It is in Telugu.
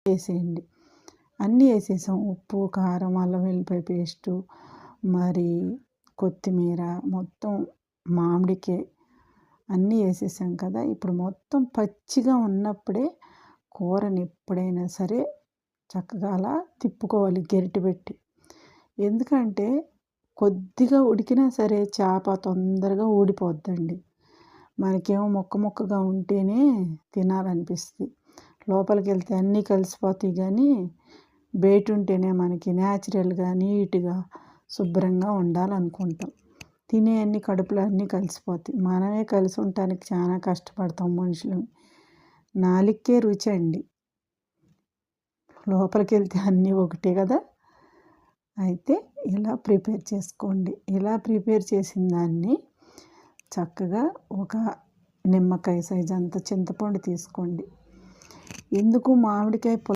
వేసేయండి. అన్నీ వేసేసాం. ఉప్పు, కారం, అల్లం వెల్లిపాయ పేస్టు, మరి కొత్తిమీర, మొత్తం మామిడికాయ అన్నీ వేసేసాం కదా. ఇప్పుడు మొత్తం పచ్చిగా ఉన్నప్పుడే కూరని ఎప్పుడైనా సరే చక్కగా అలా తిప్పుకోవాలి గరిటె పెట్టి. ఎందుకంటే కొద్దిగా ఉడికినా సరే చేప తొందరగా ఊడిపోద్దండి. మనకేమో ముక్కగా ఉంటేనే తినాలనిపిస్తుంది. లోపలికి వెళ్తే అన్నీ కలిసిపోతాయి కానీ బయట ఉంటేనే మనకి న్యాచురల్గా నీట్గా శుభ్రంగా ఉండాలనుకుంటాం. తినే అన్ని కడుపులో అన్నీ కలిసిపోతాయి. మనమే కలిసి ఉండటానికి చాలా కష్టపడతాం మనుషులు. నాలుకే రుచి అండి, లోపలికి వెళ్తే అన్నీ ఒకటే కదా. అయితే ఇలా ప్రిపేర్ చేసుకోండి. ఇలా ప్రిపేర్ చేసిన దాన్ని చక్కగా ఒక నిమ్మకాయ సైజ్ అంత చింతపండు తీసుకోండి. ఎందుకు మామిడికాయ